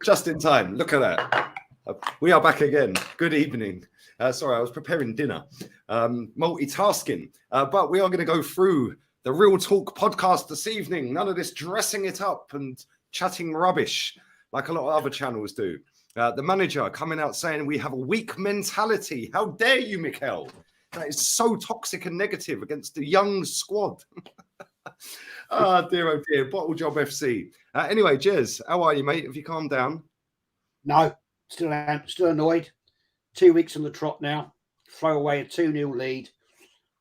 Just in time. Look at that. We are back again. Good evening. Sorry, I was preparing dinner. Multitasking. But we are going to go through the Real Talk podcast this evening. None of this dressing it up and chatting rubbish like a lot of other channels do. The manager coming out saying we have a weak mentality. How dare you, Mikel? That is so toxic and negative against the young squad. Oh dear. Bottle Job FC. Anyway, Jez, how are you, mate? Have you calmed down? No, still annoyed. 2 weeks on the trot now. Throw away a 2-0 lead.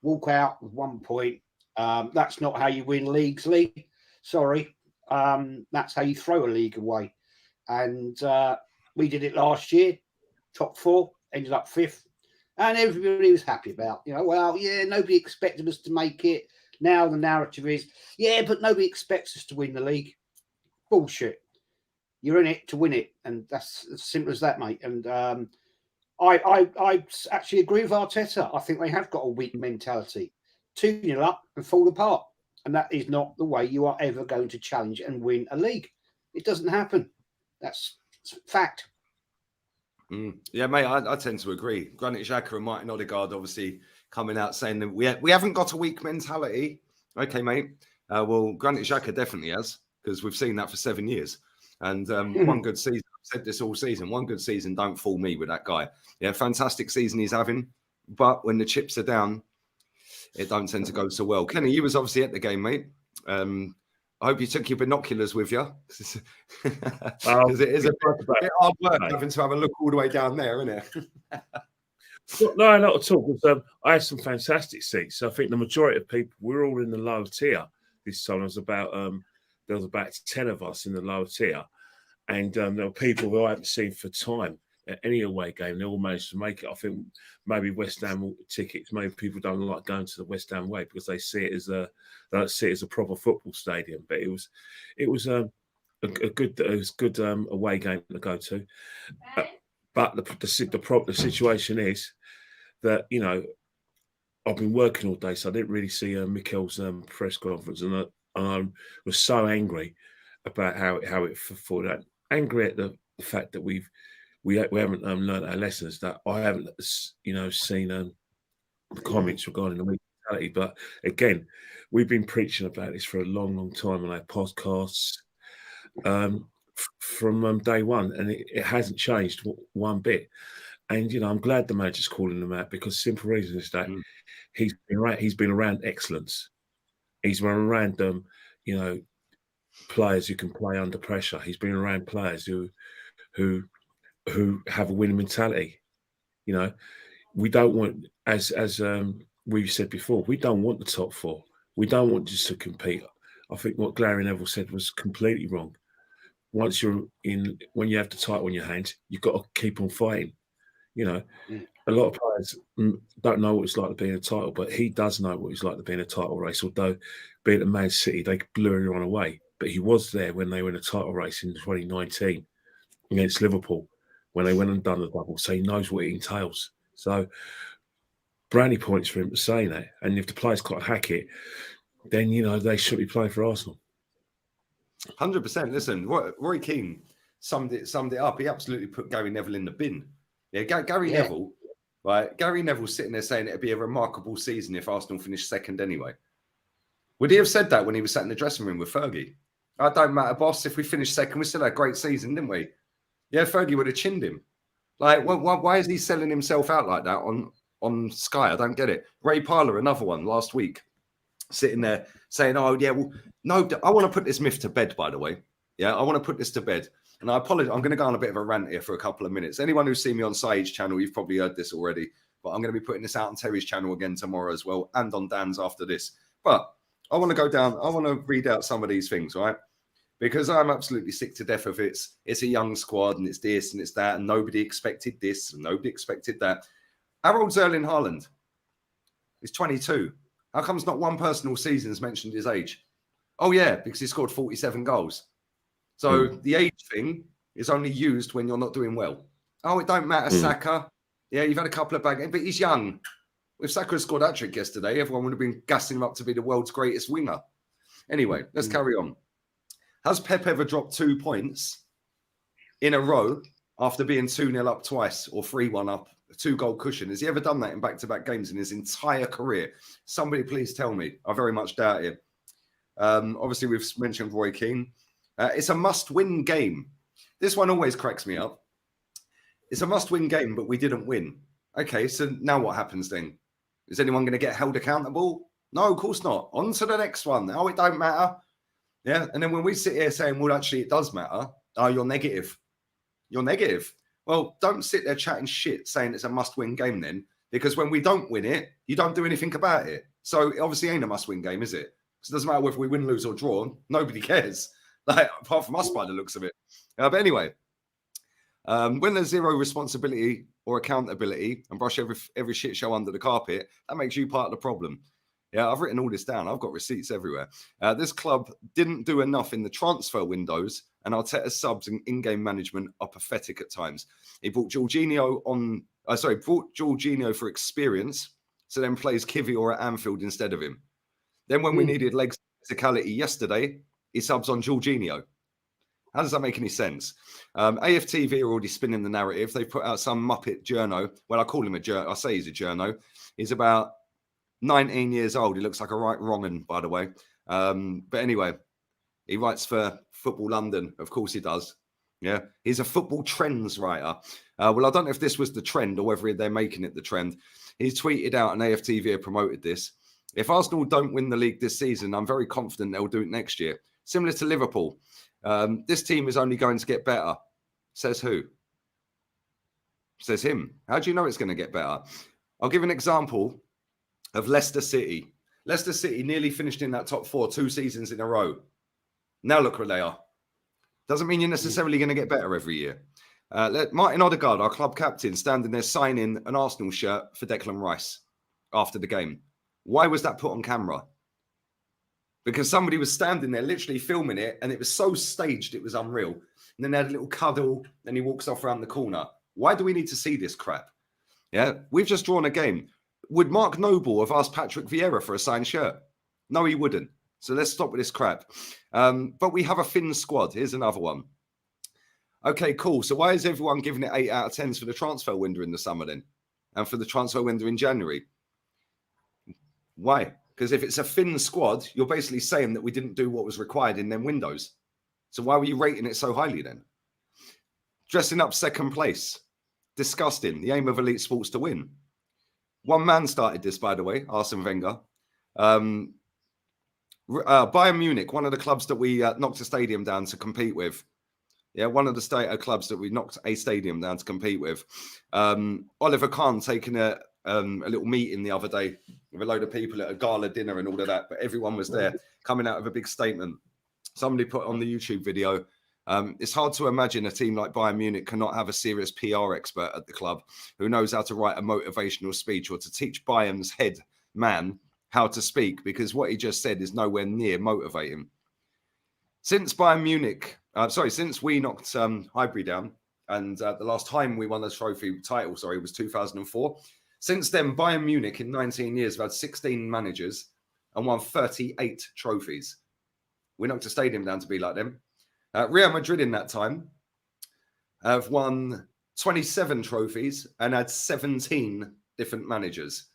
Walk out with 1 point. That's not how you win leagues, Lee. Sorry. That's how you throw a league away. And we did it last year. Top 4, ended up 5th. And everybody was happy about, nobody expected us to make it. Now the narrative is, but nobody expects us to win the league. Bullshit. You're in it to win it. And that's as simple as that, mate. And I actually agree with Arteta. I think they have got a weak mentality. 2-0 up and fall apart. And that is not the way you are ever going to challenge and win a league. It doesn't happen. That's fact. Yeah, mate, I tend to agree. Granit Xhaka and Martin Odegaard obviously coming out saying that we haven't got a weak mentality. Okay, mate. Well, Granit Xhaka definitely has, because we've seen that for 7 years. And one good season, I've said this all season, one good season, don't fool me with that guy. Yeah, fantastic season he's having. But when the chips are down, it don't tend to go so well. Kenny, you was obviously at the game, mate. I hope you took your binoculars with you. Because it is a bit hard work having to have a look all the way down there, isn't it? No, not at all. Because I had some fantastic seats. So I think the majority of people, we're all in the lower tier this time. There was about 10 of us in the lower tier. And there were people who I haven't seen for time at any away game. They all managed to make it. I think maybe West Ham tickets, maybe people don't like going to the West Ham way because they see it as they don't see it as a proper football stadium. But it was a good away game to go to. But the situation is that, I've been working all day, so I didn't really see Mikel's press conference, and I was so angry about how it thought out. Angry at the fact that we haven't learned our lessons. That I haven't seen the comments regarding the mentality. But again, we've been preaching about this for a long time on our podcasts from day one, and it hasn't changed one bit. And I'm glad the manager's calling them out, because simple reason is that he's been around excellence. He's been around players who can play under pressure. He's been around players who have a winning mentality. We don't want, as we've said before, we don't want the top 4. We don't want just to compete. I think what Gary Neville said was completely wrong. When you have the title in your hands, you've got to keep on fighting. A lot of players don't know what it's like to be in a title, but he does know what it's like to be in a title race. Although being at Man City, they blew everyone away. But he was there when they were in a title race in 2019 against Liverpool, when they went and done the double. So he knows what it entails. So brownie points for him for saying that. And if the players can't hack it, then, they should be playing for Arsenal. 100%. Listen, Roy Keane summed it up. He absolutely put Gary Neville in the bin. Yeah, Gary Neville, right? Gary Neville's sitting there saying it'd be a remarkable season if Arsenal finished second anyway. Would he have said that when he was sat in the dressing room with Fergie? It don't matter, boss. If we finished second, we still had a great season, didn't we? Yeah, Fergie would have chinned him. Like, why is he selling himself out like that on Sky? I don't get it. Ray Parlour, another one last week, sitting there saying, "Oh yeah, well, no, I want to put this myth to bed." By the way, I want to put this to bed. And I apologize. I'm going to go on a bit of a rant here for a couple of minutes. Anyone who's seen me on Saeed's channel, you've probably heard this already. But I'm going to be putting this out on Terry's channel again tomorrow as well, and on Dan's after this. But I want to go down. I want to read out some of these things, right? Because I'm absolutely sick to death of it. It's a young squad, and it's this and it's that, and nobody expected this and nobody expected that. How old's Erling Haaland? He's 22. How comes not one person all season has mentioned his age? Oh yeah, because he scored 47 goals. So the age thing is only used when you're not doing well. Oh, it don't matter, Saka. Yeah, you've had a couple of bad games, but he's young. If Saka had scored that trick yesterday, everyone would have been gassing him up to be the world's greatest winger. Anyway, let's carry on. Has Pep ever dropped 2 points in a row after being 2-0 up twice or 3-1 up, a 2-goal cushion. Has he ever done that in back-to-back games in his entire career? Somebody please tell me. I very much doubt it. Obviously, we've mentioned Roy Keane. It's a must-win game. This one always cracks me up. It's a must-win game, but we didn't win. Okay, so now what happens then? Is anyone going to get held accountable? No, of course not. On to the next one. Oh, it don't matter. Yeah, and then when we sit here saying, well, actually, it does matter. Oh, you're negative. You're negative. Well, don't sit there chatting shit saying it's a must-win game then, because when we don't win it, you don't do anything about it. So it obviously ain't a must-win game, is it? Because it doesn't matter whether we win, lose, or draw. Nobody cares, like apart from us by the looks of it. But anyway, when there's zero responsibility or accountability and brush every shit show under the carpet, that makes you part of the problem. Yeah, I've written all this down. I've got receipts everywhere. This club didn't do enough in the transfer windows, and Arteta's subs and in-game management are pathetic at times. He brought Jorginho for experience, so then plays Kivior at Anfield instead of him. Then when we needed legs physicality yesterday, he subs on Jorginho. How does that make any sense? AFTV are already spinning the narrative. They've put out some Muppet journo. Well, I call him a journo. I say he's a journo. He's about 19 years old. He looks like a right wrong'un, by the way. But anyway, he writes for Football London. Of course he does. Yeah, he's a football trends writer. Well, I don't know if this was the trend or whether they're making it the trend. He's tweeted out, and AFTV have promoted this. If Arsenal don't win the league this season, I'm very confident they'll do it next year. Similar to Liverpool. This team is only going to get better. Says who? Says him. How do you know it's going to get better? I'll give an example of Leicester City. Leicester City nearly finished in that top 4 2 seasons in a row. Now look where they are. Doesn't mean you're necessarily going to get better every year. Let Martin Odegaard, our club captain, standing there signing an Arsenal shirt for Declan Rice after the game. Why was that put on camera? Because somebody was standing there literally filming it, and it was so staged it was unreal. And then they had a little cuddle, and he walks off around the corner. Why do we need to see this crap? Yeah, we've just drawn a game. Would Mark Noble have asked Patrick Vieira for a signed shirt? No, he wouldn't. So let's stop with this crap. But we have a thin squad. Here's another one. Okay, cool. So why is everyone giving it 8 out of 10s for the transfer window in the summer then? And for the transfer window in January? Why? Because if it's a thin squad, you're basically saying that we didn't do what was required in them windows. So why were you rating it so highly then? Dressing up second place. Disgusting. The aim of elite sports to win. One man started this, by the way, Arsene Wenger. Bayern Munich, one of the clubs that we knocked a stadium down to compete with. Yeah, one of the clubs that we knocked a stadium down to compete with. Oliver Kahn taking a little meeting the other day with a load of people at a gala dinner and all of that, but everyone was there coming out of a big statement. Somebody put on the YouTube video, it's hard to imagine a team like Bayern Munich cannot have a serious PR expert at the club who knows how to write a motivational speech or to teach Bayern's head man how to speak, because what he just said is nowhere near motivating. Since we knocked Highbury down, and the last time we won the title was 2004. Since then, Bayern Munich in 19 years have had 16 managers and won 38 trophies. We knocked a stadium down to be like them. Real Madrid in that time have won 27 trophies and had 17 different managers.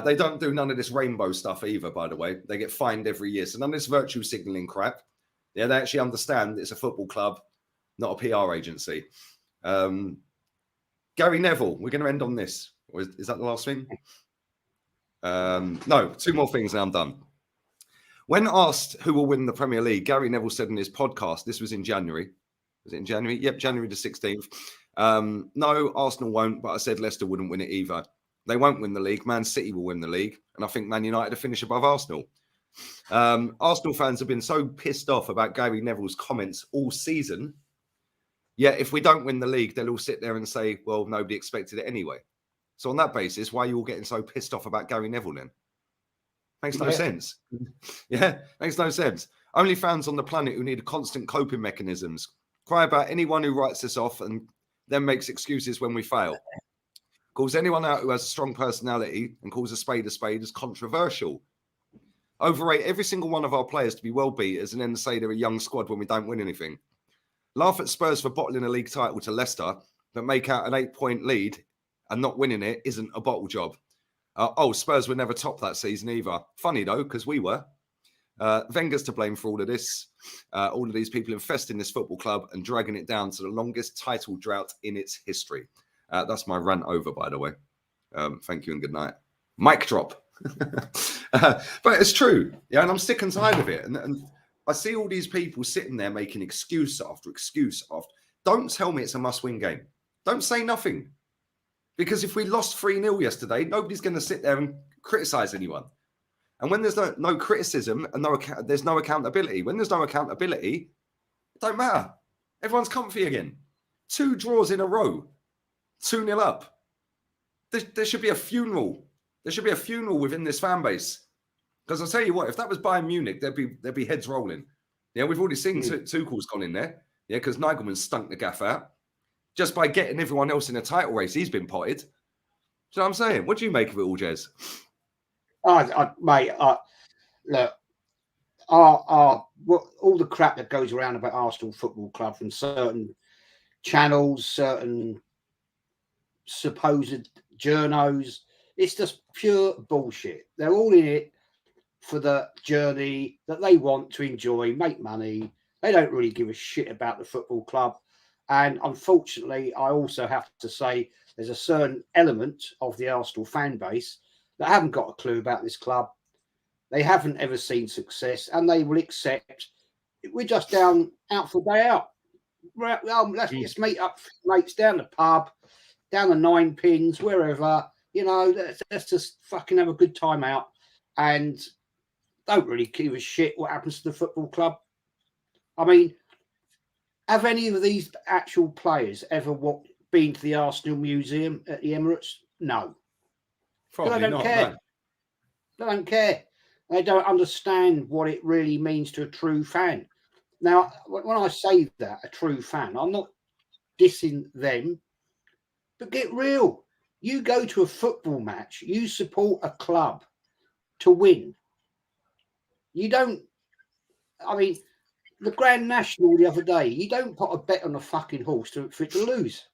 They don't do none of this rainbow stuff either, by the way. They get fined every year. So none of this virtue signaling crap. Yeah, they actually understand it's a football club, not a PR agency. Gary Neville, we're going to end on this. Or is that the last thing? No, 2 more things and I'm done. When asked who will win the Premier League, Gary Neville said in his podcast, this was in January. Was it in January? Yep, January the 16th. No, Arsenal won't, but I said Leicester wouldn't win it either. They won't win the league. Man City will win the league. And I think Man United will finish above Arsenal. Arsenal fans have been so pissed off about Gary Neville's comments all season. Yet if we don't win the league, they'll all sit there and say, well, nobody expected it anyway. So on that basis, why are you all getting so pissed off about Gary Neville then? Makes no sense. Yeah, makes no sense. Only fans on the planet who need constant coping mechanisms. Cry about anyone who writes us off and then makes excuses when we fail. Calls anyone out who has a strong personality and calls a spade as controversial. Overrate every single one of our players to be well beaters and then say they're a young squad when we don't win anything. Laugh at Spurs for bottling a league title to Leicester, but make out an 8-point lead and not winning it isn't a bottle job. Spurs would never top that season either. Funny though, because we were. Wenger's to blame for all of this. All of these people infesting this football club and dragging it down to the longest title drought in its history. That's my rant over, by the way. Thank you and good night. Mic drop. But it's true. Yeah, and I'm sick and tired of it. And I see all these people sitting there making excuse after excuse after. Don't tell me it's a must-win game. Don't say nothing. Because if we lost 3-0 yesterday, nobody's going to sit there and criticise anyone. And when there's no criticism and there's no accountability, when there's no accountability, it don't matter. Everyone's comfy again. 2 draws in a row. 2-0 up. There should be a funeral. There should be a funeral within this fan base. Because I'll tell you what, if that was Bayern Munich, there'd be heads rolling. Yeah, we've already seen Tuchel's gone in there. Yeah, because Nagelman stunk the gaff out. Just by getting everyone else in a title race, he's been potted. Do you know what I'm saying? What do you make of it all, Jez? Mate, look, all the crap that goes around about Arsenal Football Club from certain channels, certain supposed journos, it's just pure bullshit. They're all in it for the journey that they want to enjoy, make money. They don't really give a shit about the football club. And unfortunately, I also have to say there's a certain element of the Arsenal fan base that haven't got a clue about this club. They haven't ever seen success, and they will accept we're just out for a day out. Let's meet up, mates, down the pub, down the 9 pins, wherever. You know, let's just fucking have a good time out, and don't really give a shit what happens to the football club. I mean, have any of these actual players ever been to the Arsenal Museum at the Emirates? No. Probably they don't not. care. No. They don't care. They don't understand what it really means to a true fan. Now, when I say that, a true fan, I'm not dissing them, but get real. You go to a football match, you support a club to win. You don't, I mean, the Grand National the other day, you don't put a bet on a fucking horse for it to lose.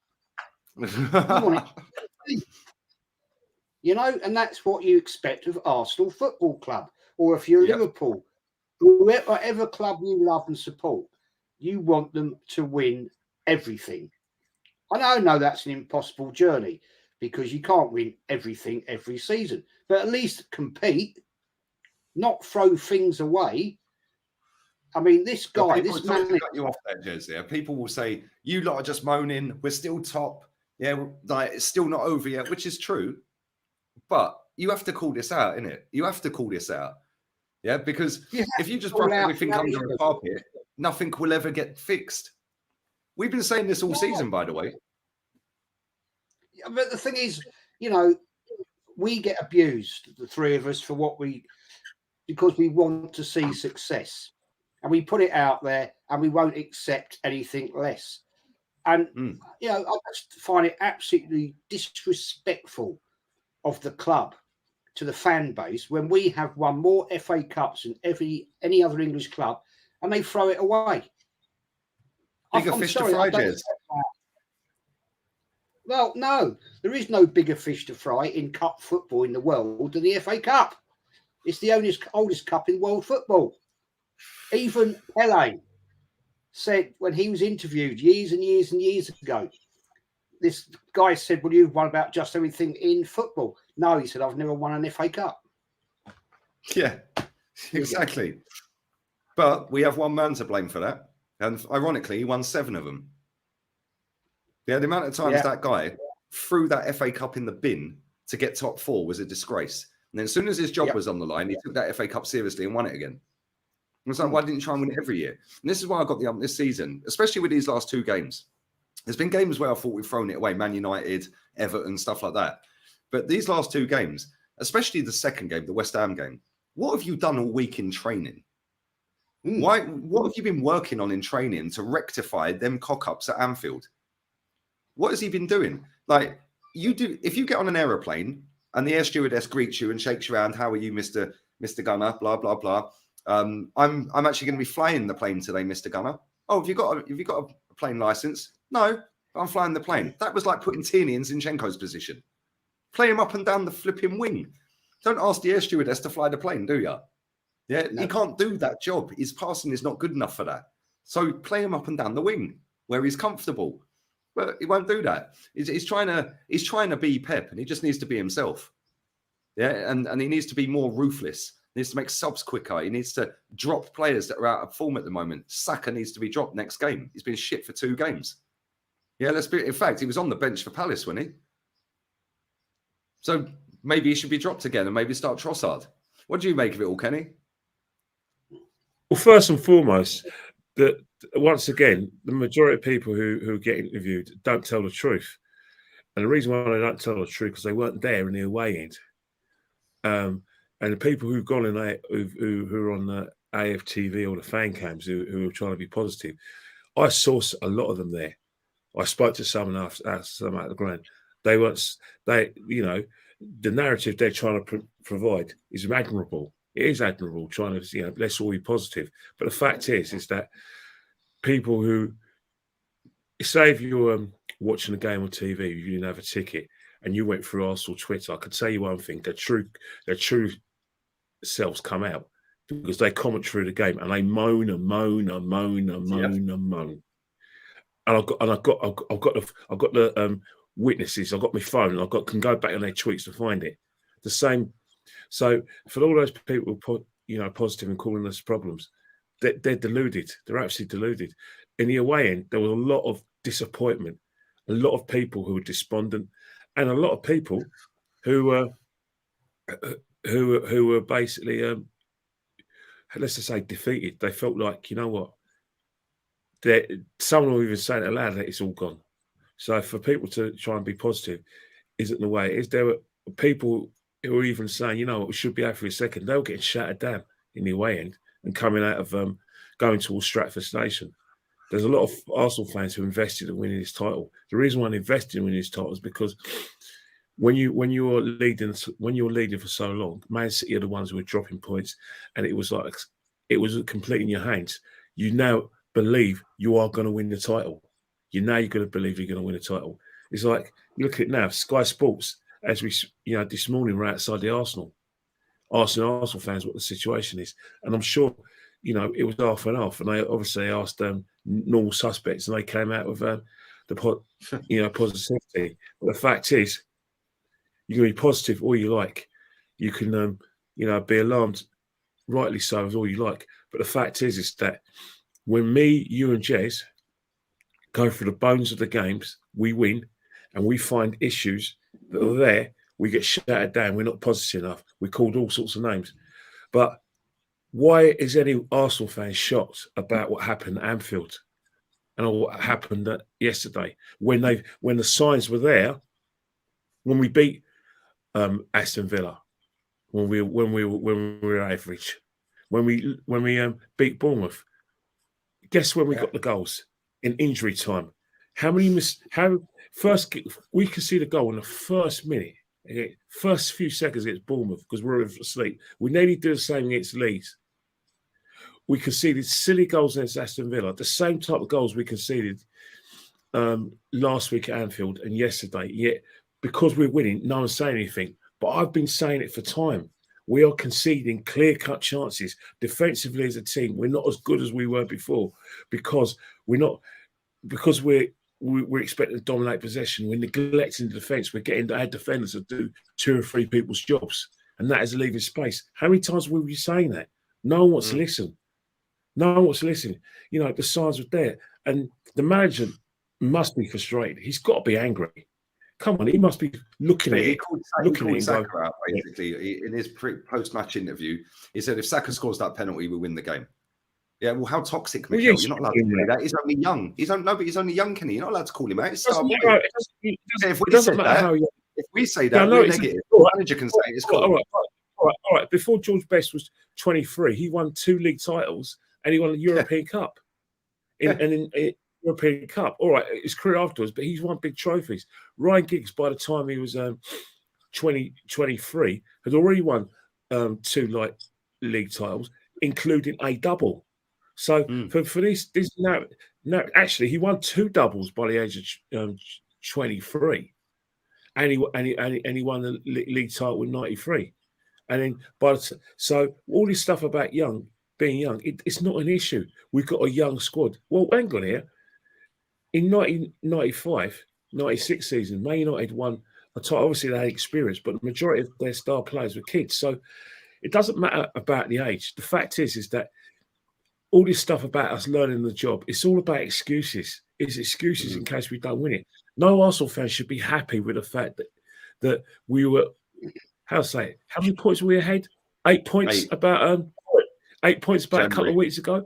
You want it to win. You know, and that's what you expect of Arsenal Football Club. Or if you're Liverpool, whatever club you love and support, you want them to win everything. I know that's an impossible journey because you can't win everything every season, but at least compete, not throw things away. I mean, this guy, this man. Cut you off there, Jez. Yeah, people will say you lot are just moaning. We're still top. Yeah, like it's still not over yet, which is true. But you have to call this out, innit? You have to call this out. Yeah, because if you just brush everything under a carpet, nothing will ever get fixed. We've been saying this all season, by the way. But the thing is, you know, we get abused, the three of us, because we want to see success. And we put it out there and we won't accept anything less. And, you know, I just find it absolutely disrespectful of the club to the fan base when we have won more FA Cups than any other English club and they throw it away. Bigger fish to fry, Jez. Well, no, there is no bigger fish to fry in cup football in the world than the FA Cup. It's the oldest cup in world football. Even Pele said when he was interviewed years and years and years ago, this guy said, well, you've won about just everything in football. No, he said, I've never won an FA Cup. Yeah, exactly. But we have one man to blame for that. And ironically, he won 7 of them. Yeah, the amount of times that guy threw that FA Cup in the bin to get top 4 was a disgrace. And then as soon as his job was on the line, he took that FA Cup seriously and won it again. And it's like, why didn't you try and win it every year? And this is why I got the ump this season, especially with these last 2 games. There's been games where I thought we've thrown it away, Man United, Everton, stuff like that. But these last 2 games, especially the second game, the West Ham game, what have you done all week in training? What have you been working on in training to rectify them cock-ups at Anfield? What has he been doing? Like, if you get on an aeroplane and the air stewardess greets you and shakes your hand, how are you, Mr. Gunner? Blah, blah, blah. I'm actually going to be flying the plane today, Mr. Gunner. Oh, have you got a plane license? No, I'm flying the plane. That was like putting Tierney in Zinchenko's position. Play him up and down the flipping wing. Don't ask the air stewardess to fly the plane, do you? Yeah, No. he can't do that job. His passing is not good enough for that. So play him up and down the wing where he's comfortable. But he won't do that. He's trying to be Pep, and he just needs to be himself. Yeah, and he needs to be more ruthless. He needs to make subs quicker. He needs to drop players that are out of form at the moment. Saka needs to be dropped next game. He's been shit for 2 games. Yeah, let's be. In fact, he was on the bench for Palace, wasn't he? So maybe he should be dropped again, and maybe start Trossard. What do you make of it all, Kenny? Well, first and foremost, that once again, the majority of people who get interviewed don't tell the truth. And the reason why they don't tell the truth because they weren't there in the away end. And the people who've gone in, who are on the AFTV or the fan cams who are trying to be positive, I saw a lot of them there. I spoke to someone after some at the ground. The narrative they're trying to provide is admirable. It is admirable, trying to, let's all be positive. But the fact is that people who, say if you're watching a game on TV, you didn't have a ticket, and you went through Arsenal Twitter, I could tell you one thing: their true selves come out because they comment through the game and they moan and moan and moan and moan and moan. And I've got the witnesses. I've got my phone. And can go back on their tweets to find it. The same. So for all those people who positive and calling us problems, they're deluded. They're absolutely deluded. In the away end, there was a lot of disappointment, a lot of people who were despondent, and a lot of people who were basically, let's just say, defeated. They felt like, you know what? Someone will even say it aloud that it's all gone. So for people to try and be positive isn't the way it is. There were people who were even saying, you know what, we should be out for a second. They were getting shattered down in the away end and coming out of going towards Stratford Station. There's a lot of Arsenal fans who invested in winning this title. The reason why I invested in winning this title is because when you're leading for so long, Man City are the ones who were dropping points, and it was complete in your hands. You now believe you are going to win the title. You're going to believe you're going to win the title. It's like, look at it now, Sky Sports, as we, this morning we're outside the Arsenal fans what the situation is, and I'm sure, it was half and half, and they obviously asked normal suspects, and they came out with positivity. But the fact is, you can be positive all you like. You can, be alarmed, rightly so, as all you like. But the fact is that when me, you, and Jez go through the bones of the games, we win, and we find issues that are there, we get shattered down. We're not positive enough. We're called all sorts of names. But why is any Arsenal fan shocked about what happened at Anfield and what happened yesterday when the signs were there? When we beat Aston Villa, when we were average, when we beat Bournemouth, guess when we got the goals in injury time? First we could see the goal in the first minute, first few seconds against Bournemouth because we were asleep. We nearly did the same against Leeds. We conceded silly goals against Aston Villa, the same type of goals we conceded last week at Anfield and yesterday. Yet, because we're winning, no one's saying anything. But I've been saying it for time. We are conceding clear-cut chances. Defensively as a team, we're not as good as we were before because we're expecting to dominate possession. We're neglecting the defence. We're getting our defenders to do 2 or 3 people's jobs, and that is leaving space. How many times will we be saying that? No one wants to listen. No one wants to listen. The signs were there, and the manager must be frustrated. He's got to be angry. Come on, he must be looking at it. He called Saka out, basically. In his post-match interview, he said, if Saka scores that penalty, we win the game. Yeah, well, how toxic, Mikel? You're not allowed to do that. He's only young. He's only young, Kenny. You're not allowed to call him out. If we say that, we're negative. The manager can say it's cool. All right. Before George Best was 23, he won 2 league titles and he won a European Cup. In European Cup. All right, his career afterwards, but he's won big trophies. Ryan Giggs, by the time he was 23, had already won 2 league titles, including a double. So for this No, actually, he won 2 doubles by the age of 23, and he won the league title with 93. And then, so all this stuff about being young, it's not an issue. We've got a young squad. Well, hang on here. In 1995, 96 season, Man United won a title. Obviously, they had experience, but the majority of their star players were kids. So it doesn't matter about the age. The fact is that all this stuff about us learning the job, it's all about excuses. It's excuses in case we don't win it. No Arsenal fan should be happy with the fact that we were, how many points were we ahead? 8 points about 8 points about January. A couple of weeks ago.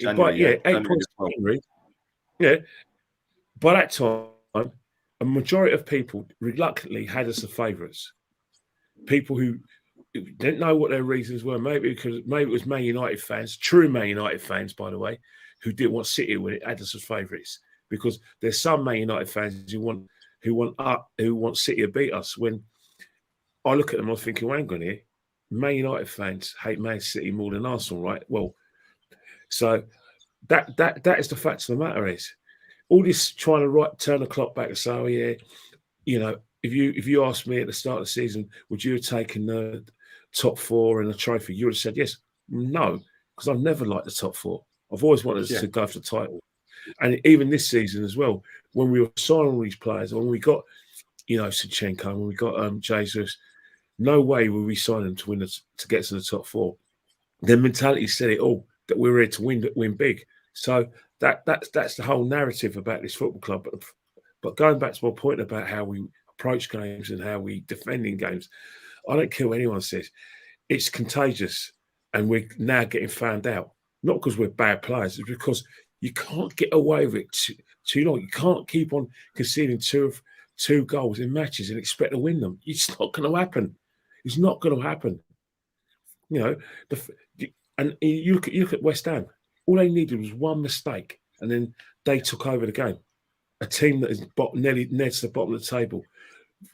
January, 8 points. January. Yeah. By that time, a majority of people reluctantly had us as favourites. People who didn't know what their reasons were. Maybe it was Man United fans, true Man United fans, by the way, who didn't want City to win it, had us as favourites. Because there's some Man United fans who want City to beat us. When I look at them, I'm thinking, well, hang on here, Man United fans hate Man City more than Arsenal, right? Well, so that is the fact of the matter is. All this trying to turn the clock back and say, oh yeah, if you asked me at the start of the season, would you have taken the top 4 and the trophy? You would have said yes. No, because I've never liked the top 4. I've always wanted to go for the title. And even this season as well, when we were signing all these players, when we got, Zinchenko, when we got JEZ'S, no way were we signing them to get to the top 4. Their mentality said it all, that we were here to win big. So that's the whole narrative about this football club. But going back to my point about how we approach games and how we defend in games, I don't care what anyone says. It's contagious, and we're now getting found out. Not because we're bad players, it's because you can't get away with it too long. You can't keep on conceding two goals in matches and expect to win them. It's not going to happen. It's not going to happen. And you look at West Ham. All they needed was one mistake, and then they took over the game. A team that is nearly near to the bottom of the table,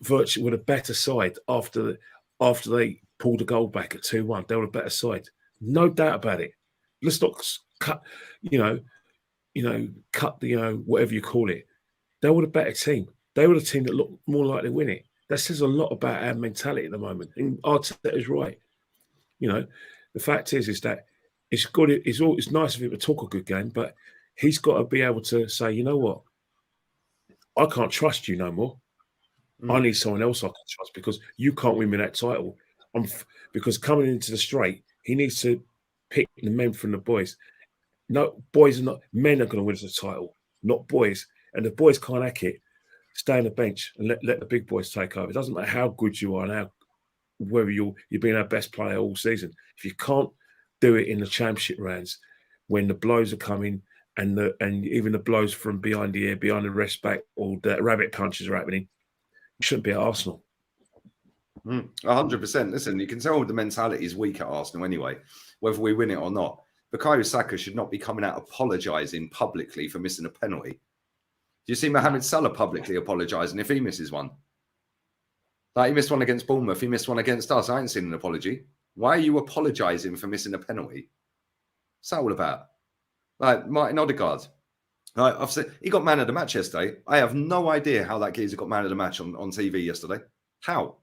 virtually with a better side after they pulled the goal back at 2-1. They were a better side, no doubt about it. Let's not cut, cut the whatever you call it. They were a better team. They were the team that looked more likely to win it. That says a lot about our mentality at the moment. And Arteta is right. The fact is that it's good. It's nice of him to talk a good game, but he's got to be able to say, you know what, I can't trust you no more. I need someone else I can trust because you can't win me that title. Because coming into the straight, he needs to pick the men from the boys. No, men are going to win the title, not boys. And the boys can't hack it. Stay on the bench and let the big boys take over. It doesn't matter how good you are and whether you've been our best player all season. If you can't do it in the championship rounds, when the blows are coming and even the blows from behind the ear, behind the rest back, or the rabbit punches are happening, you shouldn't be at Arsenal. 100%. Listen, you can tell the mentality is weak at Arsenal anyway, whether we win it or not. Bukayo Saka should not be coming out apologising publicly for missing a penalty. Do you see Mohamed Salah publicly apologising if he misses one? Like, he missed one against Bournemouth, he missed one against us. I ain't seen an apology. Why are you apologising for missing a penalty? What's that all about? Like, Martin Odegaard. Like, I've said, he got man of the match yesterday. I have no idea how that geezer got man of the match on TV yesterday. How?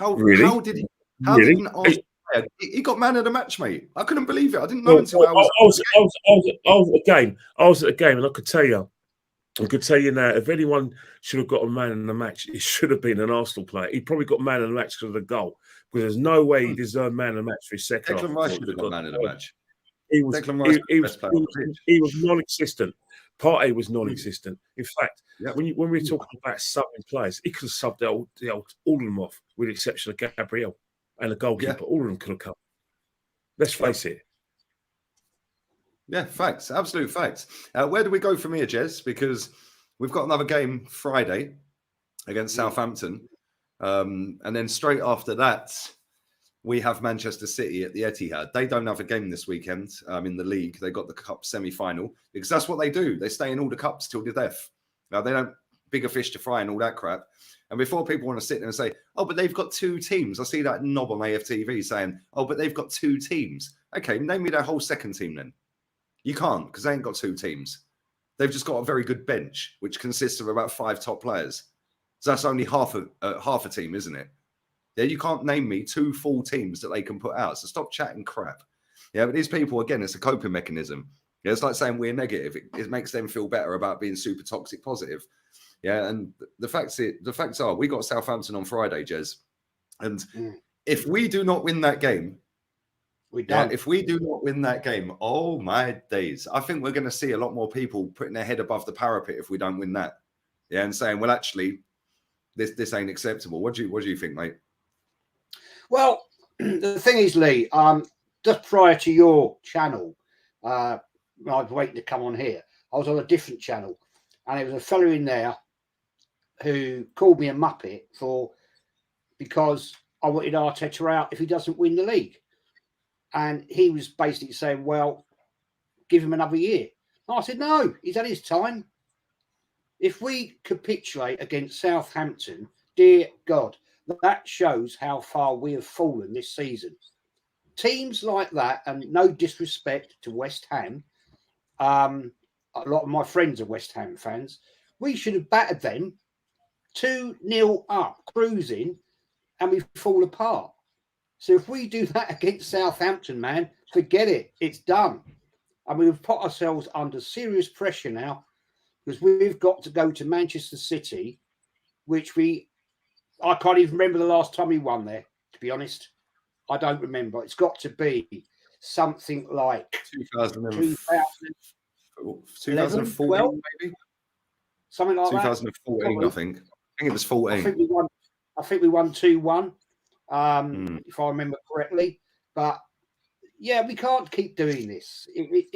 Really? How did he? How did an Arsenal player? He got man of the match, mate. I couldn't believe it. I didn't know until I was at the game. I was at the game, and I could tell you now, if anyone should have got a man in the match, it should have been an Arsenal player. He probably got man in the match because of the goal. Because there's no way he deserved man in the match for his second half. Declan Rice should have got man in the match. He was non-existent. Partey was non-existent. In fact, when we were talking about subbing players, he could have subbed all of them off, with the exception of Gabriel and the goalkeeper. All of them could have come. Let's face it. Yeah, facts. Absolute facts. Where do we go from here, Jez? Because we've got another game Friday against Southampton. And then straight after that, we have Manchester City at the Etihad. They don't have a game this weekend in the league. They got the cup semi-final because that's what they do. They stay in all the cups till the death. Now, they don't bigger fish to fry and all that crap. And before people want to sit there and say, oh, but they've got 2 teams. I see that knob on AFTV saying, oh, but they've got 2 teams. Okay, name me their whole second team then. You can't because they ain't got 2 teams. They've just got a very good bench, which consists of about 5 top players. So that's only half a team, isn't it? Yeah, you can't name me 2 full teams that they can put out. So stop chatting crap. Yeah, but these people, again, it's a coping mechanism. Yeah, it's like saying we're negative. It makes them feel better about being super toxic positive. Yeah, and the facts are, we got Southampton on Friday, Jez. And if we do not win that game, if we do not win that game, oh my days, I think we're going to see a lot more people putting their head above the parapet if we don't win that. Yeah, and saying, well, actually, this ain't acceptable. What do you think, mate? Well, the thing is, Lee, just prior to your channel, I was waiting to come on here. I was on a different channel, and there was a fellow in there who called me a muppet because I wanted Arteta out if he doesn't win the league. And he was basically saying, well, give him another year. And I said, no, he's had his time. If we capitulate against Southampton, dear God, that shows how far we have fallen this season. Teams like that, and no disrespect to West Ham, a lot of my friends are West Ham fans, we should have battered them 2-0 up, cruising, and we fall apart. So if we do that against Southampton, man, forget it. It's done. And we've put ourselves under serious pressure now because we've got to go to Manchester City, which I can't even remember the last time we won there, to be honest. I don't remember. It's got to be something like 2014, maybe? Something like 2014, that. I think. I think it was 14. I think we won 2-1, if I remember correctly. But yeah, we can't keep doing this. Let me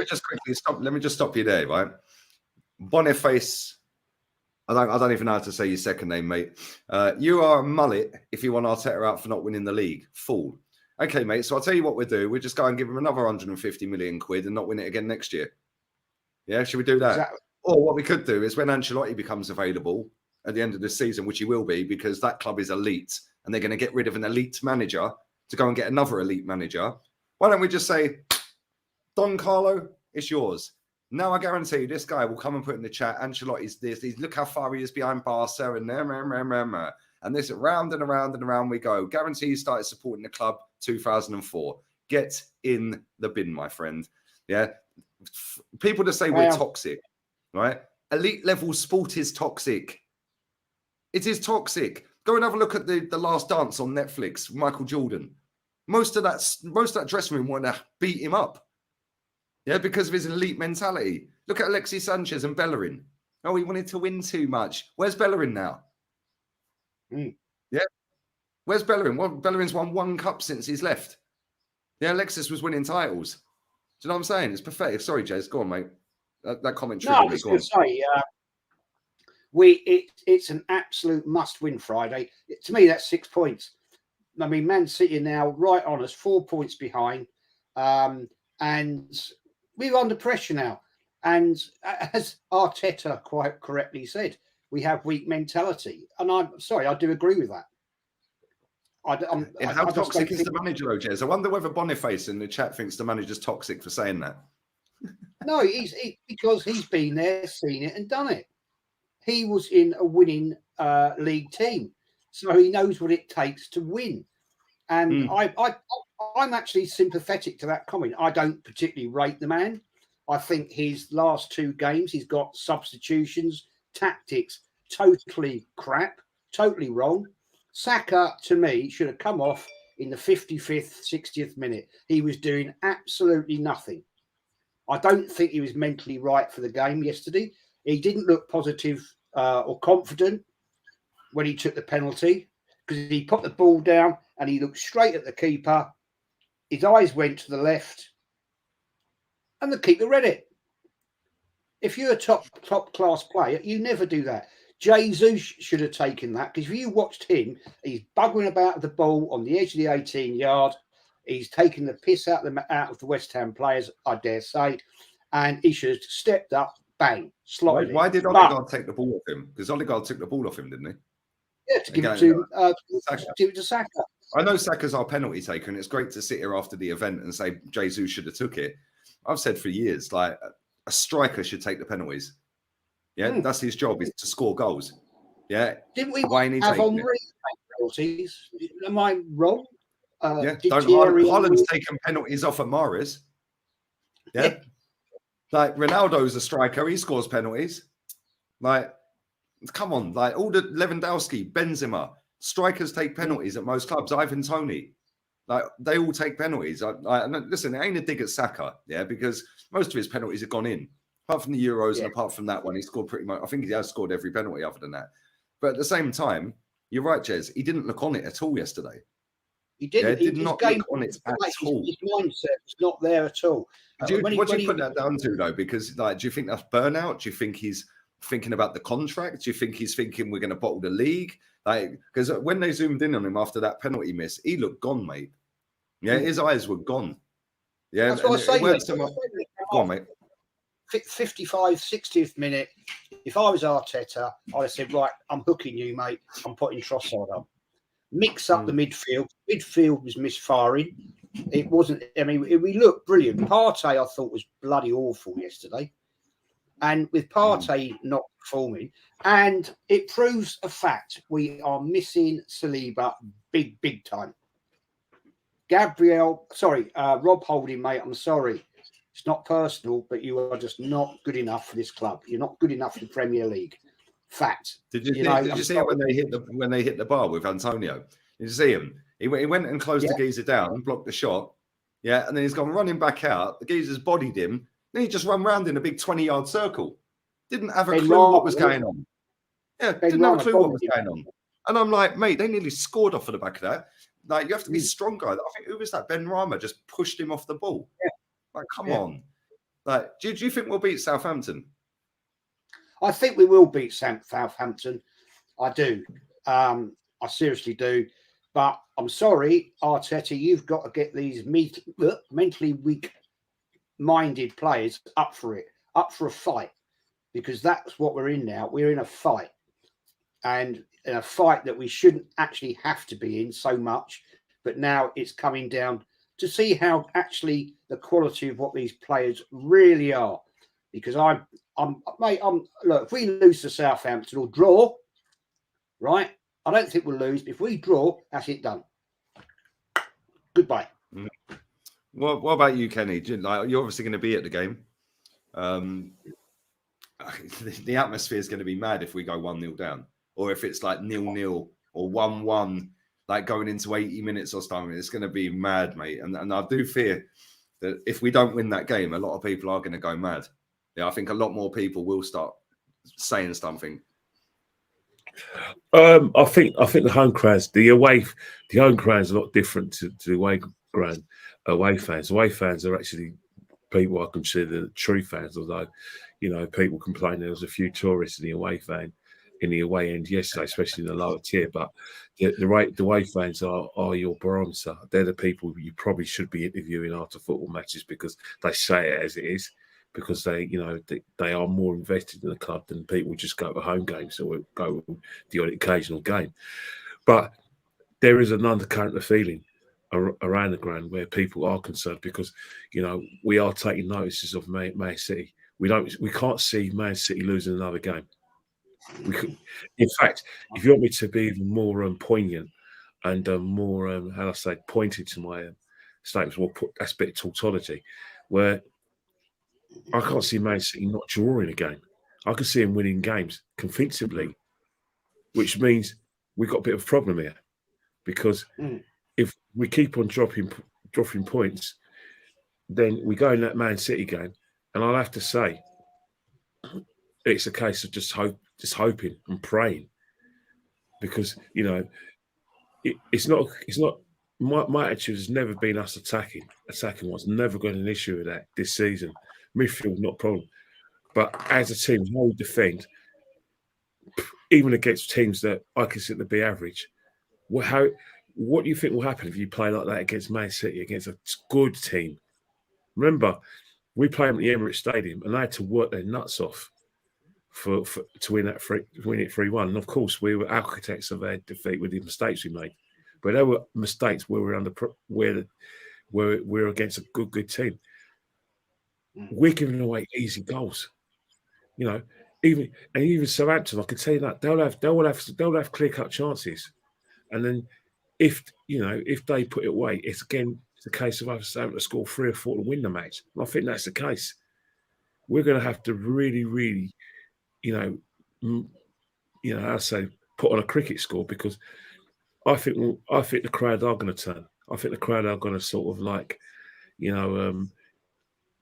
just quickly stop. Let me just stop you there, right? Boniface. I don't even know how to say your second name, mate. You are a mullet if you want Arteta out for not winning the league. Fool. Okay, mate. So I'll tell you what we'll do. We'll just go and give him another 150 million quid and not win it again next year. Yeah, should we do that? Exactly. Or what we could do is when Ancelotti becomes available at the end of this season, which he will be because that club is elite and they're going to get rid of an elite manager to go and get another elite manager. Why don't we just say, Don Carlo, it's yours. Now I guarantee you this guy will come and put in the chat, Ancelotti's this, look how far he is behind Barca and there, and this round and around and around we go. Guarantee he started supporting the club 2004. Get in the bin, my friend. Yeah. People that say we're toxic, right? Elite level sport is toxic. It is toxic. Go and have a look at the Last Dance on Netflix, Michael Jordan. Most of that dressing room wanted to beat him up. Yeah, because of his elite mentality. Look at Alexis Sanchez and Bellerin. Oh, he wanted to win too much. Where's Bellerin now? Yeah. Where's Bellerin? Well, Bellerin's won 1 cup since he's left. Yeah, Alexis was winning titles. Do you know what I'm saying? It's pathetic. Sorry, Jez. Go on, mate. That comment triggered me. I was going to say, it's an absolute must-win Friday. To me, that's 6 points. I mean, Man City now right on us, 4 points behind. And we're under pressure now. And as Arteta quite correctly said, we have weak mentality. And I'm sorry, I do agree with that. How toxic is the manager, Jez? I wonder whether Boniface in the chat thinks the manager's toxic for saying that. No, because he's been there, seen it and done it. He was in a winning league team. So he knows what it takes to win. And I'm actually sympathetic to that comment. I don't particularly rate the man. I think his last 2 games, he's got substitutions, tactics, totally crap, totally wrong. Saka, to me, should have come off in the 55th, 60th minute. He was doing absolutely nothing. I don't think he was mentally right for the game yesterday. He didn't look positive or confident when he took the penalty because he put the ball down and he looked straight at the keeper. His eyes went to the left and the keeper read it. If you're a top class player, you never do that. JEZ'S should have taken that because if you watched him, he's buggering about the ball on the edge of the 18-yard. He's taking the piss out of the West Ham players, I dare say, and he should have stepped up, bang, slotted. Why did Odegaard take the ball off him? Because Odegaard took the ball off him, didn't he? Yeah, to give it to Saka. I know Saka's our penalty taker, and it's great to sit here after the event and say JEZ'S should have took it. I've said for years, like a striker should take the penalties. Yeah, that's his job, is to score goals. Yeah. Didn't we Why ain't he have taking Henri take penalties? Am I wrong? Yeah, Did don't Thierry Haaland's Henry- taken penalties off of Mahrez. Yeah. Like Ronaldo's a striker, he scores penalties. Like, come on, like all the Lewandowski, Benzema, strikers take penalties at most clubs. Ivan Toney, like they all take penalties. Listen, it ain't a dig at Saka, yeah, because most of his penalties have gone in. Apart from the Euros and apart from that one, he scored pretty much. I think he has scored every penalty other than that. But at the same time, you're right, Jez. He didn't look on it at all yesterday. He didn't. Yeah, did not look on it at all. His mindset was not there at all. What do you put that down to, though? Because, like, do you think that's burnout? Do you think he's thinking about the contract? Do you think he's thinking we're going to bottle the league? Like, because when they zoomed in on him after that penalty miss, he looked gone, mate. Yeah, his eyes were gone. Yeah, that's what I say. Go on, mate. 55, 60th minute. If I was Arteta, I'd have said, right, I'm hooking you, mate. I'm putting Trossard up. Mix up the midfield. Midfield was misfiring. It wasn't, I mean, we looked brilliant. Partey, I thought, was bloody awful yesterday. And with Partey not performing, and it proves a fact, we are missing Saliba big time. Rob Holding, mate, I'm sorry. It's not personal, but you are just not good enough for this club. You're not good enough for the Premier League. Fact. Did you see it when they hit the bar with Antonio? Did you see him? He went and closed the geezer down, blocked the shot. Yeah, and then he's gone running back out. The geezer's bodied him. Then he just run round in a big 20-yard circle. Didn't have a clue what was going on. Yeah, didn't have a clue what was going on. And I'm like, mate, they nearly scored off of the back of that. Like, you have to be stronger. I think, who was that? Ben Rama just pushed him off the ball. Yeah. Like, come on. Like, do you think we'll beat Southampton? I think we will beat Southampton. I do. I seriously do. But I'm sorry, Arteta, you've got to get these mentally weak-minded players up for it, up for a fight, because that's what we're in now. We're in a fight, and in a fight that we shouldn't actually have to be in so much. But now it's coming down to see how actually the quality of what these players really are. Because look, if we lose to Southampton or draw, right? I don't think we'll lose. If we draw, that's it done. Goodbye. What about you, Kenny? Like, you're obviously going to be at the game. The atmosphere is going to be mad if we go 1-0 down, or if it's like 0-0 or 1-1, like going into 80 minutes or something. It's going to be mad, mate. And I do fear that if we don't win that game, a lot of people are going to go mad. Yeah, I think a lot more people will start saying something. I think the home crowds, the home crowds are a lot different to the away fans. Away fans are actually people I consider the true fans, although, you know, people complain there was a few tourists in the away end yesterday, especially in the lower tier. But the away fans are your barometer. They're the people you probably should be interviewing after football matches, because they say it as it is. Because they are more invested in the club than people just go to home games or go to the occasional game. But there is an undercurrent of feeling around the ground where people are concerned, because, you know, we are taking notices of Man City. We can't see Man City losing another game. In fact, if you want me to be even more poignant and more pointed to my statements, that's a bit of tautology, where I can't see Man City not drawing a game. I can see him winning games convincingly, which means we've got a bit of a problem here. Because if we keep on dropping points, then we go in that Man City game, and I'll have to say it's a case of just hoping and praying, because, you know, it's not. My attitude has never been us attacking. Attacking was never got an issue with that this season. Midfield, not a problem. But as a team, how we defend, even against teams that I consider to be average, what do you think will happen if you play like that against Man City, against a good team? Remember, we play them at the Emirates Stadium, and they had to work their nuts off to win it 3-1. And of course, we were architects of their defeat with the mistakes we made. But there were mistakes where we're against a good team. we're giving away easy goals. You know, even Southampton, I can tell you that they'll have clear-cut chances, and then if they put it away, it's a case of us having to score 3 or 4 to win the match. And I think that's the case. We're going to have to really, really, I say put on a cricket score, because I think the crowd are going to turn. I think the crowd are going to sort of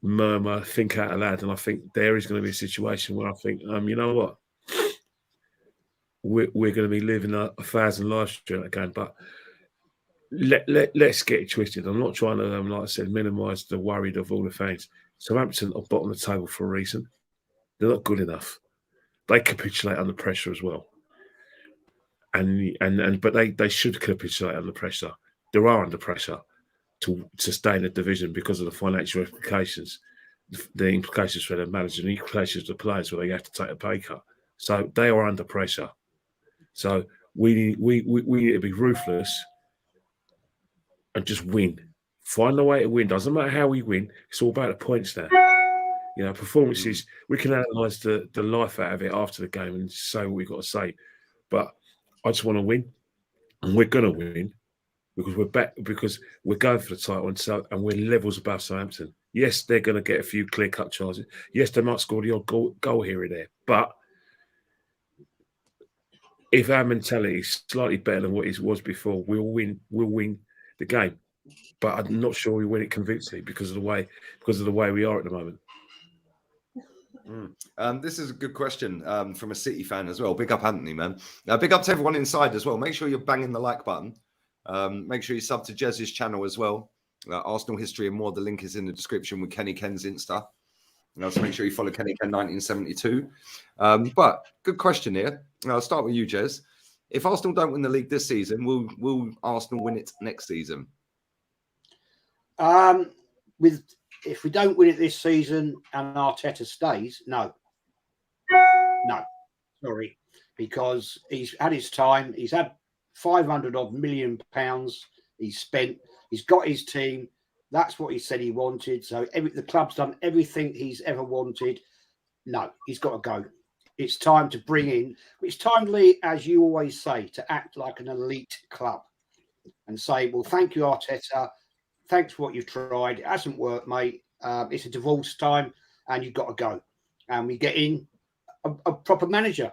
murmur, think out loud, and I think there is going to be a situation where I think, you know what, we're going to be living a 1,000 lives during that game. But let's get it twisted. I'm not trying to, like I said, minimise the worry of all the fans. Southampton are bottom of the table for a reason. They're not good enough. They capitulate under pressure as well. But they should capitulate under pressure. They are under pressure to sustain the division because of the financial implications, the implications for the manager, and the implications for the players where they have to take a pay cut. So they are under pressure. So we need to be ruthless and just win. Find a way to win. Doesn't matter how we win. It's all about the points now. Performances, we can analyse the life out of it after the game and say what we've got to say. But I just want to win, and we're going to win because we're back, because we're going for the title, and we're levels above Southampton. Yes, they're going to get a few clear-cut chances. Yes, they might score the odd goal here and there. But if our mentality is slightly better than what it was before, we'll win the game. But I'm not sure we win it convincingly because of the way we are at the moment. This is a good question from a City fan as well. Big up, Anthony, man. Big up to everyone inside as well. Make sure you're banging the like button. Make sure you sub to JEZ'S channel as well. Arsenal history and more. The link is in the description with Kenny Ken's Insta. So make sure you follow Kenny Ken 1972. But good question here. I'll start with you, Jez. If Arsenal don't win the league this season, will Arsenal win it next season? If we don't win it this season and Arteta stays, no, sorry, because he's had his time. He's had 500 odd million pounds he's spent. He's got his team. That's what he said he wanted. So the club's done everything he's ever wanted. No, he's got to go. It's time to bring in. It's time, Lee, as you always say, to act like an elite club and say, well, thank you, Arteta. Thanks for what you've tried. It hasn't worked, mate. It's a divorce time and you've got to go. And we get in a proper manager,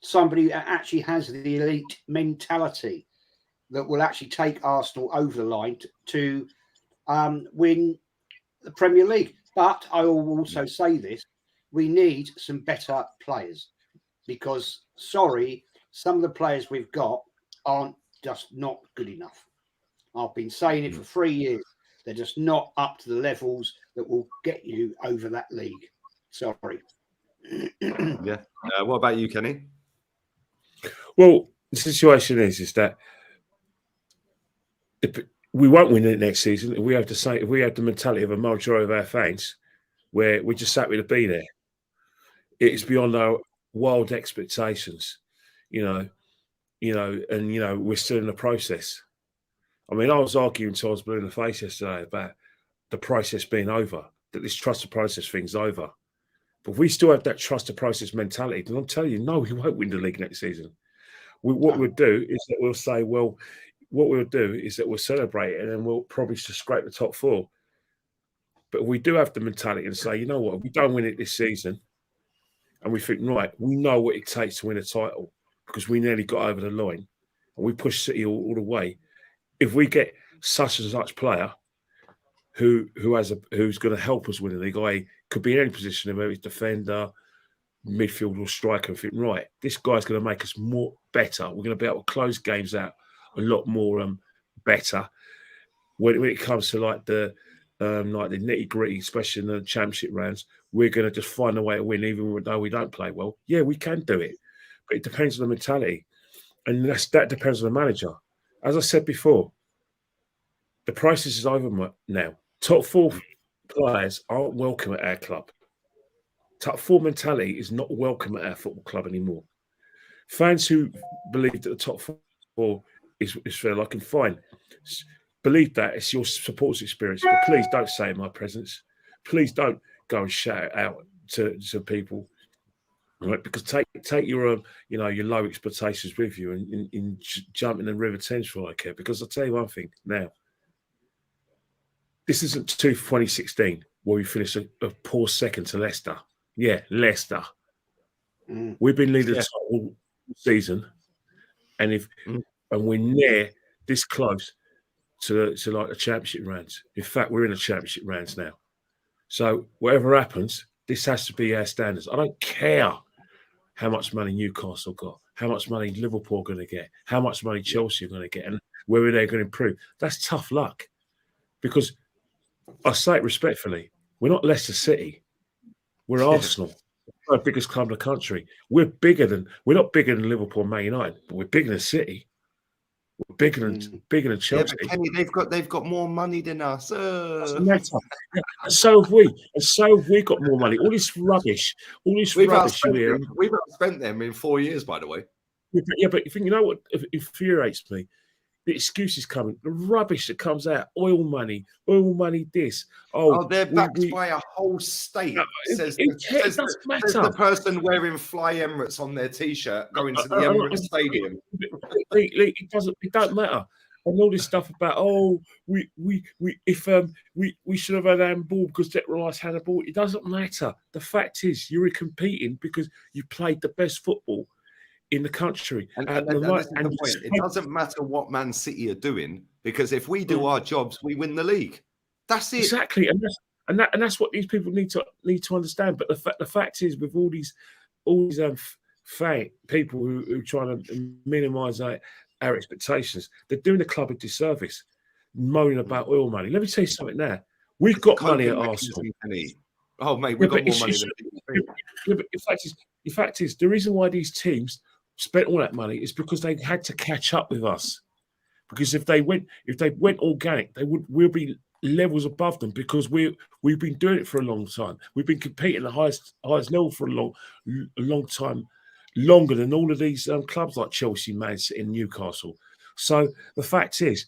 somebody that actually has the elite mentality that will actually take Arsenal over the line to win the Premier League. But I will also say this, we need some better players because, sorry, some of the players we've got aren't just not good enough. I've been saying it for 3 years. They're just not up to the levels that will get you over that league. Sorry. Yeah. What about you, Kenny? Well, the situation is that we won't win it next season. If we have the mentality of a majority of our fans, where we're just happy to be there, it's beyond our wild expectations, and we're still in the process. I mean, I was arguing to I was blue in the face yesterday about the process being over, that this trust the process thing's over. But we still have that trust the process mentality. And I'm telling you, no, we won't win the league next season. What we'll do is that we'll say, well, what we'll do is that we'll celebrate it and then we'll probably just scrape the top 4. But we do have the mentality and say, you know what, if we don't win it this season, and we think, right, we know what it takes to win a title because we nearly got over the line and we pushed City all the way. If we get such and such player who's going to help us win the league, I could be in any position, whether it's defender, midfield or striker, and think, right, this guy's going to make us more better. We're going to be able to close games out a lot more better. When it comes to like the nitty gritty, especially in the championship rounds, we're going to just find a way to win, even though we don't play well. Yeah, we can do it, but it depends on the mentality, and that depends on the manager. As I said before, the process is over now. Top 4 players aren't welcome at our club. Top 4 mentality is not welcome at our football club anymore. Fans who believe that the top 4 is fair, like and fine. Believe that it's your supporters' experience, but please don't say it in my presence. Please don't go and shout it out to people. Right, because take your your low expectations with you and jump in the River Thames for all I care. Because I'll tell you one thing now, this isn't 2016 where we finished a poor second to Leicester. Yeah, Leicester. We've been leaders all season, and we're near this close to like the championship rounds. In fact, we're in the championship rounds now. So whatever happens, this has to be our standards. I don't care how much money Newcastle got, how much money Liverpool are going to get, how much money Chelsea are going to get, and whether they're going to improve. That's tough luck. Because I say it respectfully, we're not Leicester City. We're Arsenal, the biggest club in the country. We're not bigger than Liverpool and Man United, but we're bigger than City. We're bigger than Chelsea. Yeah, but Kenny, they've got more money than us. Doesn't matter. And so have we. And so have we got more money. All this rubbish. We've outspent them in 4 years, by the way. Yeah, but you know what infuriates me? The excuses coming, the rubbish that comes out, oil money this. Oh, they're backed by a whole state. Says the person wearing Fly Emirates on their T-shirt going to the Emirates Stadium. It doesn't matter. And all this stuff about we should have had handball because Declan Rice had a ball. It doesn't matter. The fact is you're competing because you played the best football in the country. And the point. It doesn't matter what Man City are doing because if we do our jobs, we win the league. That's it. Exactly, and that's what these people need to understand. But the fact is, with all these fake people who are trying to minimise our expectations, they're doing the club a disservice, moaning about oil money. Let me tell you something now. We've got money at Arsenal. Oh, mate, we've got more money than the fact is, the reason why these teams spent all that money is because they had to catch up with us. Because if they went organic, we'll be levels above them because we've been doing it for a long time. We've been competing at the highest level for a long time, longer than all of these clubs like Chelsea, Man City, and Newcastle. So the fact is,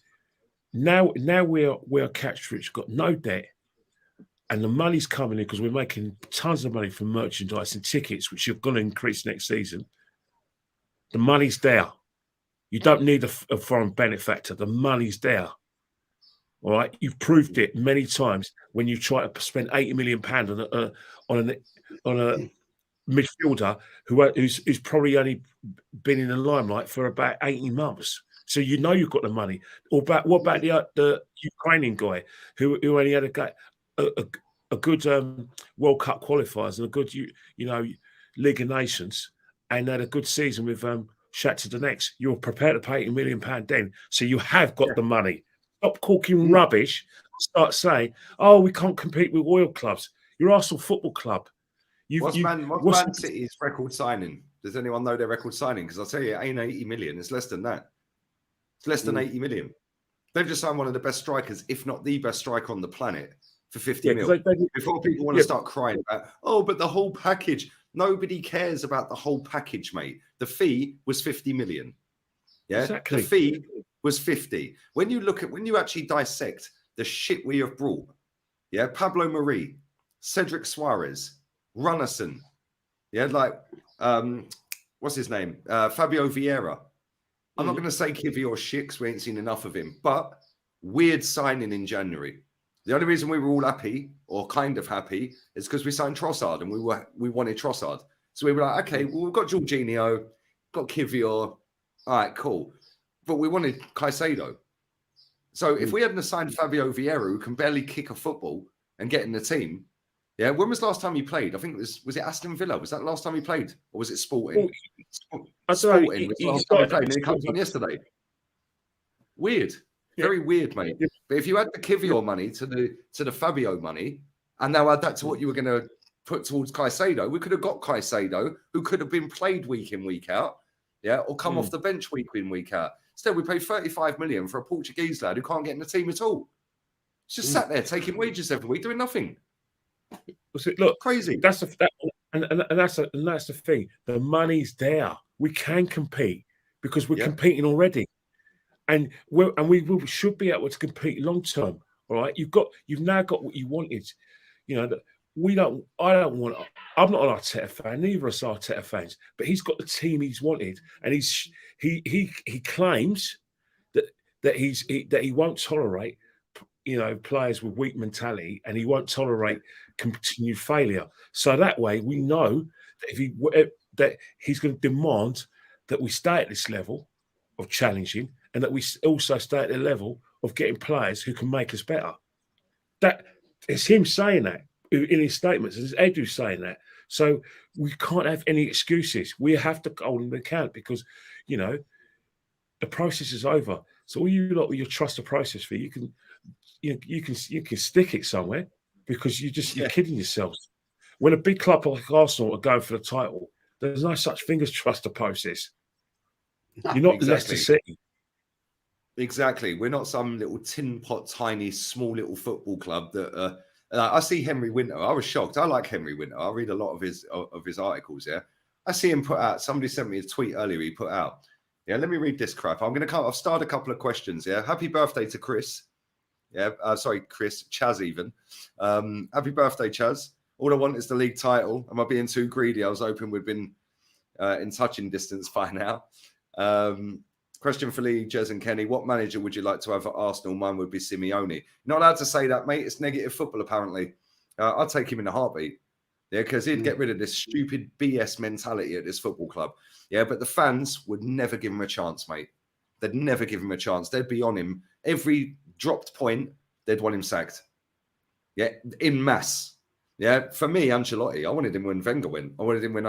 now we're cash rich, got no debt, and the money's coming in because we're making tons of money from merchandise and tickets, which are going to increase next season. The money's there. You don't need a foreign benefactor. The money's there. All right, you've proved it many times when you try to spend £80 million on a midfielder who's probably only been in the limelight for about 18 months. So you know you've got the money. What about the Ukrainian guy who only had a good World Cup qualifiers and a good League of Nations and had a good season with Shakhtar Donetsk? You're prepared to pay £80 million then, so you have got the money. Stop talking rubbish. Start saying, "Oh, we can't compete with oil clubs." You're Arsenal Football Club. What's Man City's record signing? Does anyone know their record signing? Because I'll tell you, it ain't 80 million. It's less than that. It's less than 80 million. They've just signed one of the best strikers, if not the best striker on the planet, for 50 mil. Before people want to start crying about, but the whole package. Nobody cares about the whole package, mate. The fee was 50 million. Yeah, exactly. The fee was 50. When you actually dissect the shit we have brought, yeah, Pablo Mari, Cedric Suarez, Runnison, yeah, like what's his name? Fabio Vieira. I'm not going to say Kivy or shit because we ain't seen enough of him, but weird signing in January. The only reason we were all happy or kind of happy is because we signed Trossard and we wanted Trossard. So we were like, okay, well, we've got Jorginho, got Kivior. All right, cool. But we wanted Caicedo. So if we hadn't signed Fabio Vieira, who can barely kick a football and get in the team, yeah, when was the last time he played? I think was it Aston Villa? Was that the last time he played? Or was it Sporting? Sporting was the last time he played, and he comes on yesterday. Weird. Very weird, mate. But if you add the Kivior money to the Fabio money, and now add that to what you were going to put towards Caicedo, we could have got Caicedo, who could have been played week in, week out, yeah, or come off the bench week in, week out. Instead, we paid 35 million for a Portuguese lad who can't get in the team at all. He's just sat there taking wages every week, doing nothing. Look, crazy. That's the thing. The money's there. We can compete because we're competing already. And we should be able to compete long term. All right, you've now got what you wanted. You know, I don't want. I'm not an Arteta fan. Neither of us are Arteta fans. But he's got the team he's wanted, and he claims that he won't tolerate, players with weak mentality, and he won't tolerate continued failure. So that way, we know that he's going to demand that we stay at this level of challenging, and that we also stay at the level of getting players who can make us better. That it's him saying that in his statements. It's Edu saying that. So we can't have any excuses. We have to hold him to account because, the process is over. So all you lot with your trust the process fee, you can stick it somewhere because you're kidding yourselves. When a big club like Arsenal are going for the title, there's no such thing as trust the process. You're not Leicester City. Exactly. We're not some little tin pot, tiny, small little football club that. I see Henry Winter. I was shocked. I like Henry Winter. I read a lot of his articles. Yeah, I see him put out. Somebody sent me a tweet earlier. He put out. Yeah, let me read this crap. I've started a couple of questions. Yeah, happy birthday to Chris. Yeah, sorry, Chris Chaz even. Happy birthday, Chaz. All I want is the league title. Am I being too greedy? I was hoping we'd been in touching distance by now. Question for Lee, Jez and Kenny. What manager would you like to have at Arsenal? Mine would be Simeone. Not allowed to say that, mate. It's negative football, apparently. I'd take him in a heartbeat. Yeah, because he'd get rid of this stupid BS mentality at this football club. Yeah, but the fans would never give him a chance, mate. They'd never give him a chance. They'd be on him. Every dropped point, they'd want him sacked. Yeah, in mass. Yeah, for me, Ancelotti, I wanted him when Wenger went. I wanted him when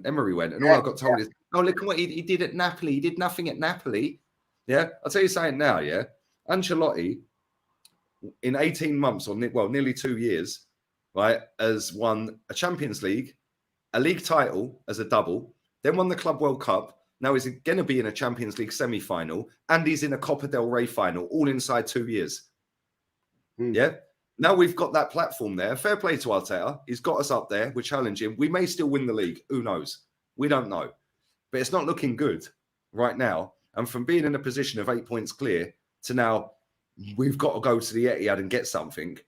Emery went. And all I got told is, oh, look at what he did at Napoli. He did nothing at Napoli. Yeah, I'll tell you something now, yeah. Ancelotti, in 18 months, or nearly 2 years, right, has won a Champions League, a league title as a double, then won the Club World Cup. Now he's going to be in a Champions League semi-final, and he's in a Copa del Rey final, all inside 2 years. Yeah. Now we've got that platform there. Fair play to Arteta. He's got us up there. We're challenging. We may still win the league. Who knows? We don't know. But it's not looking good right now. And from being in a position of 8 points clear to now, we've got to go to the Etihad and get something,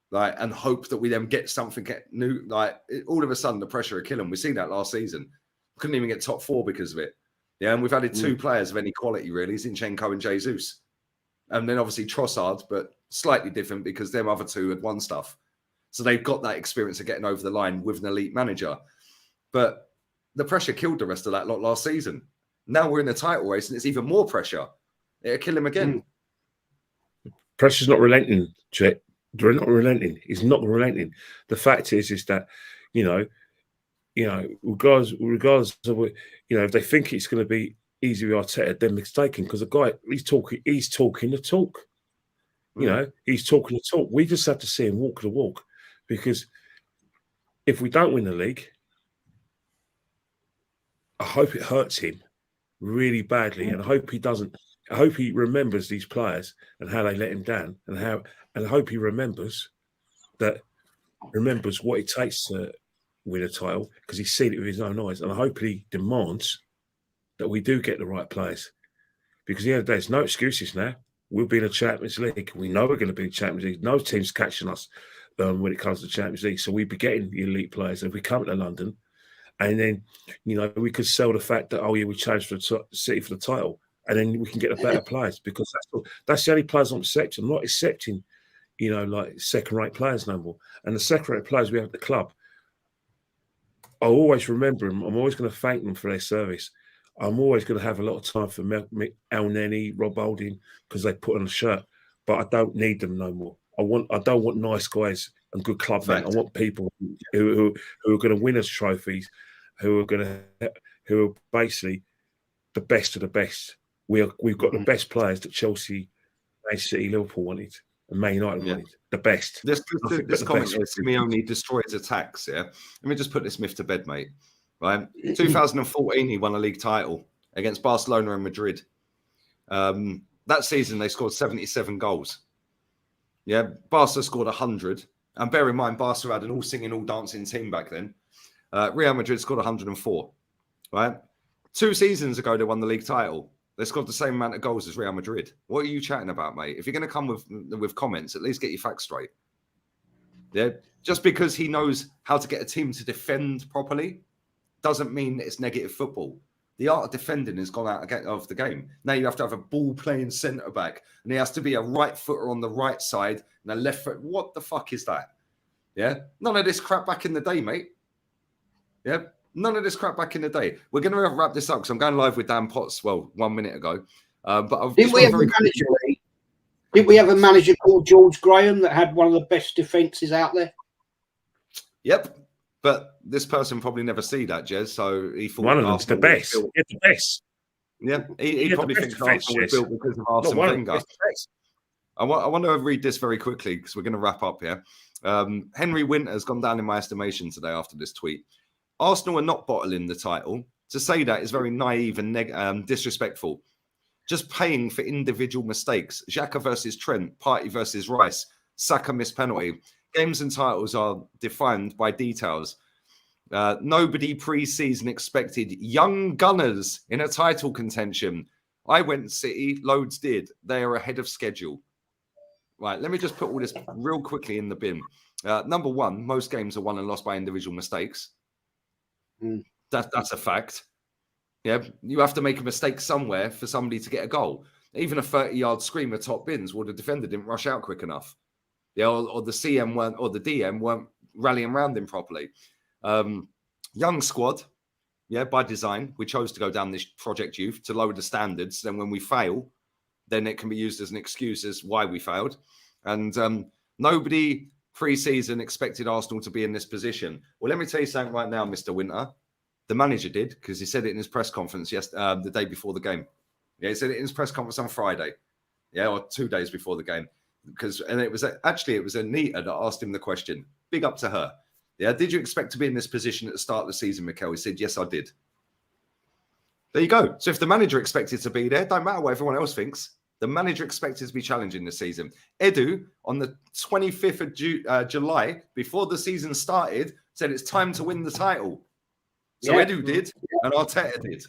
like, and hope that we then get something new. Like, all of a sudden, the pressure will kill him. We've seen that last season. Couldn't even get top 4 because of it. Yeah, and we've added 2 players of any quality, really, Zinchenko and Jesus. And then obviously Trossard, but slightly different because them other 2 had won stuff. So they've got that experience of getting over the line with an elite manager. But the pressure killed the rest of that lot last season. Now we're in the title race and it's even more pressure. It'll kill him again. Pressure's not relenting, Chet. They're not relenting. It's not relenting. The fact is that, regardless of what, if they think it's going to be easy with Arteta, they're mistaken because the guy, he's talking the talk. He's talking the talk. We just have to see him walk the walk, because if we don't win the league, I hope it hurts him really badly, and I hope he doesn't. I hope he remembers these players and how they let him down, and I hope he remembers what it takes to win a title, because he's seen it with his own eyes, and I hope he demands that we do get the right players, because at the end of the day, there's no excuses now. We'll be in the Champions League. We know we're going to be in the Champions League. No team's catching us when it comes to the Champions League. So we'd be getting the elite players if we come to London. And then, we could sell the fact that, we challenged for the City for the title. And then we can get the better players, because that's the only players I'm accepting. I'm not accepting, like second-rate players no more. And the second-rate players we have at the club, I'll always remember them. I'm always going to thank them for their service. I'm always going to have a lot of time for El Neni, Rob Holding, because they put on a shirt. But I don't need them no more. I don't want nice guys and good club men. I want people who are going to win us trophies, who are basically the best of the best. We've got the best players that Chelsea, Man City, Liverpool wanted, and Man United wanted. The best. This comment is Simeone destroys attacks. Yeah, let me just put this myth to bed, mate. Right, 2014, he won a league title against Barcelona and Madrid. That season, they scored 77 goals. Yeah, Barca scored 100. And bear in mind, Barca had an all-singing, all-dancing team back then. Real Madrid scored 104. Right? 2 seasons ago, they won the league title. They scored the same amount of goals as Real Madrid. What are you chatting about, mate? If you're going to come with comments, at least get your facts straight. Yeah, just because he knows how to get a team to defend properly doesn't mean that it's negative football. The art of defending has gone out of the game. Now you have to have a ball-playing centre-back, and he has to be a right footer on the right side and a left foot. What the fuck is that? Yeah, none of this crap back in the day, mate. Yeah, none of this crap back in the day. We're going to wrap this up because I'm going live with Dan Potts. Well, 1 minute ago, but I've didn't we have a manager? Didn't we have a manager called George Graham that had one of the best defences out there? Yep. But this person probably never see that, Jez. So he thought one of them's the best. Yeah, the best. Yeah, he probably thinks Arsenal was built because of Arsene Wenger. I want to read this very quickly because we're going to wrap up here. Henry Winter has gone down in my estimation today after this tweet. Arsenal are not bottling the title. To say that is very naive and disrespectful. Just paying for individual mistakes. Xhaka versus Trent, Partey versus Rice, Saka missed penalty. Games and titles are defined by details. Nobody pre-season expected young gunners in a title contention. I went City, loads did. They are ahead of schedule. Right, let me just put all this real quickly in the bin. Number one, most games are won and lost by individual mistakes. That's a fact. Yeah, you have to make a mistake somewhere for somebody to get a goal. Even a 30-yard screamer top bins, well, the defender didn't rush out quick enough. Yeah, or the CM weren't, or the DM weren't rallying around him properly. Young squad, yeah, by design. We chose to go down this Project Youth to lower the standards. Then when we fail, then it can be used as an excuse as why we failed. And nobody pre-season expected Arsenal to be in this position. Well, let me tell you something right now, Mr. Winter. The manager did, because he said it in his press conference the day before the game. Yeah, he said it in his press conference on Friday. Yeah, or 2 days before the game. And it was Anita that asked him the question. Big up to her. Yeah, did you expect to be in this position at the start of the season, Mikel? He said, yes, I did. There you go. So if the manager expected to be there, don't matter what everyone else thinks. The manager expected to be challenging this season. Edu, on the 25th of July, before the season started, said it's time to win the title. So Edu did, and Arteta did.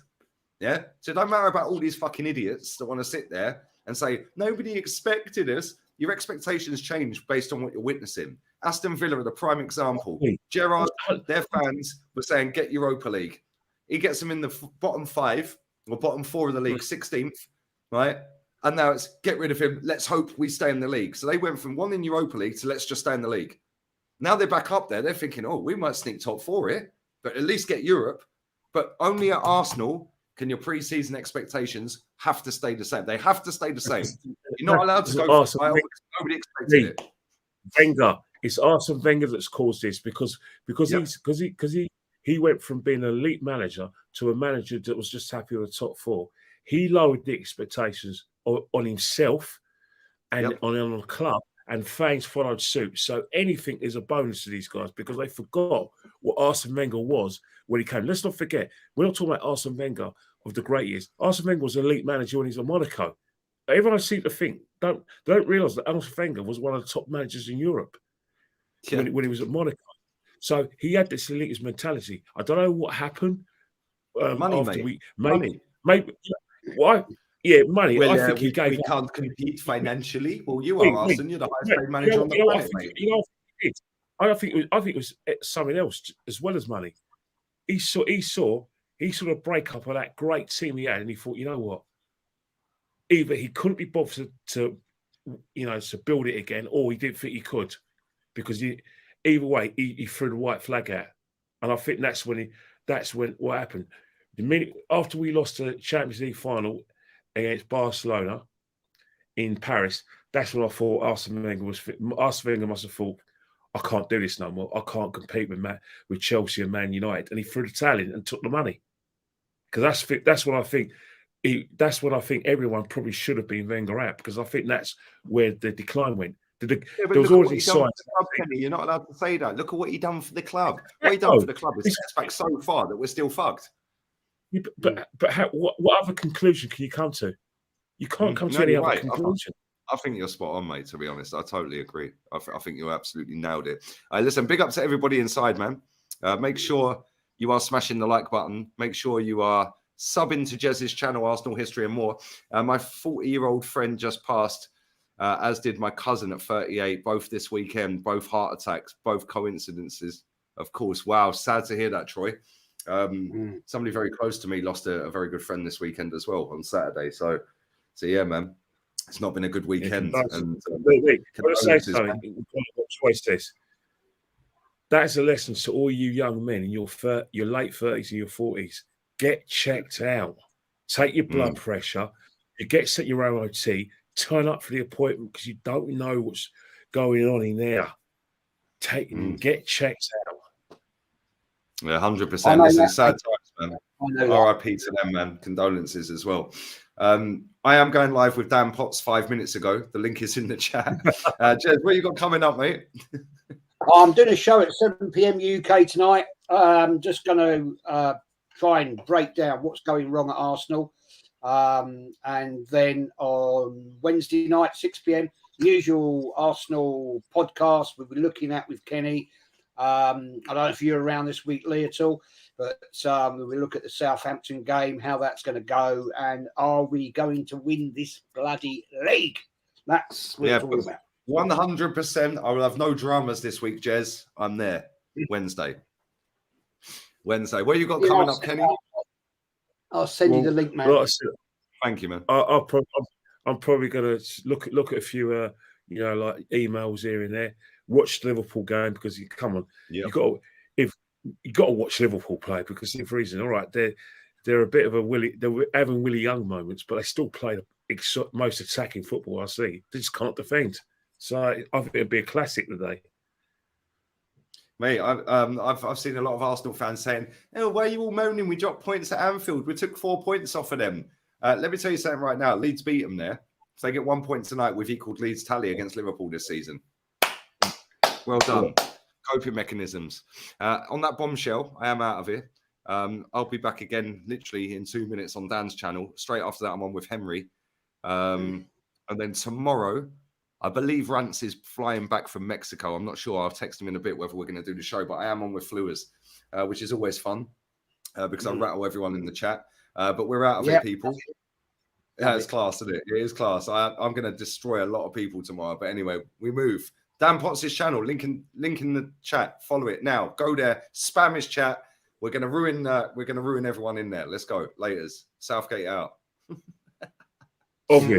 Yeah? So it don't matter about all these fucking idiots that want to sit there and say, nobody expected us. Your expectations change based on what you're witnessing. Aston Villa are the prime example. Gerrard, their fans were saying, get Europa League. He gets them in the bottom 5 or bottom 4 of the league, 16th, right? And now it's get rid of him. Let's hope we stay in the league. So they went from wanting Europa League to let's just stay in the league. Now they're back up there. They're thinking, oh, we might sneak top 4 here, but at least get Europe. But only at Arsenal can your pre-season expectations have to stay the same. They have to stay the same. You're not allowed to go for nobody expected it. Wenger, it's Arsene Wenger that's caused this because he went from being an elite manager to a manager that was just happy with the top 4. He lowered the expectations on himself and on the club, and fans followed suit. So anything is a bonus to these guys because they forgot what Arsene Wenger was when he came. Let's not forget, we're not talking about Arsene Wenger of the great years. Arsene Wenger was an elite manager when he was at Monaco. Everyone seems to think, don't realise that Arsene Wenger was one of the top managers in Europe when he was at Monaco. So he had this elitist mentality. I don't know what happened. Money. Maybe why? Yeah, money. Well, I think we can't compete financially. Well, you are, Arsene. You're the highest paid manager on the planet, mate. I think it was something else as well as money. He saw a breakup of that great team he had, and he thought, you know what? Either he couldn't be bothered to build it again, or he didn't think he could, because either way he threw the white flag out, and I think that's when what happened. The minute after we lost the Champions League final against Barcelona in Paris, that's when I thought Arsene Wenger must have thought, I can't do this no more. I can't compete with Chelsea and Man United, and he threw the towel in and took the money. Because that's what I think. That's what I think everyone probably should have been Wenger at, because I think that's where the decline went. There was already signs. You're not allowed to say that. Look at what he done for the club. What he done for the club is set us back so far that we're still fucked. Yeah, but what other conclusion can you come to? You can't come to any other conclusion. I think you're spot on, mate, to be honest. I totally agree. I think you absolutely nailed it. Listen, big up to everybody inside, man. Make sure you are smashing the like button. Make sure you are subbing to JEZ'S channel, Arsenal History and More. My 40-year-old friend just passed as did my cousin at 38, both this weekend, both heart attacks, both coincidences, of course. Wow, sad to hear that, Troy. Somebody very close to me lost a very good friend this weekend as well on Saturday. So yeah, man, it's not been a good weekend. Troy says, that is a lesson to all you young men in your late 30s and your 40s. Get checked out. Take your blood pressure. You get set your OOT. Turn up for the appointment because you don't know what's going on in there. Get checked out. Yeah, 100%. Listen, sad times, man. RIP to them, man. Condolences as well. I am going live with Dan Potts 5 minutes ago. The link is in the chat. Jez, what you got coming up, mate? I'm doing a show at 7 p.m. UK tonight. I'm just going to try and break down what's going wrong at Arsenal. And then on Wednesday night, 6 p.m., usual Arsenal podcast we'll be looking at with Kenny. I don't know if you're around this week, Lee, at all, but we look at the Southampton game, how that's going to go, and are we going to win this bloody league? That's what it's all about. 100%. I will have no dramas this week, Jez. I'm there. Wednesday. What you got coming up, Kenny? I'll send you the link, man. Thank you, man. I'm probably going to look at a few, like emails here and there. Watch the Liverpool game because you got to watch Liverpool play because the reason, all right, they're a bit of they're having Willie Young moments, but they still play the most attacking football I see. They just can't defend. So I think it'd be a classic today. Mate, I've seen a lot of Arsenal fans saying, "Oh, why are you all moaning? We dropped points at Anfield. We took 4 points off of them." Let me tell you something right now. Leeds beat them there. So they get 1 point tonight. We've equaled Leeds' tally against Liverpool this season. Well done. Coping mechanisms. On that bombshell, I am out of here. I'll be back again literally in 2 minutes on Dan's channel. Straight after that, I'm on with Henry. And then tomorrow, I believe Rance is flying back from Mexico. I'm not sure. I'll text him in a bit whether we're going to do the show, but I am on with Fluers, which is always fun because I rattle everyone in the chat. But we're out of here, people. Yeah, it's class, isn't it? It is class. I'm going to destroy a lot of people tomorrow. But anyway, we move. Dan Potts' channel, link in the chat. Follow it now. Go there. Spam his chat. We're going to ruin everyone in there. Let's go. Laters. Southgate out. Obvious.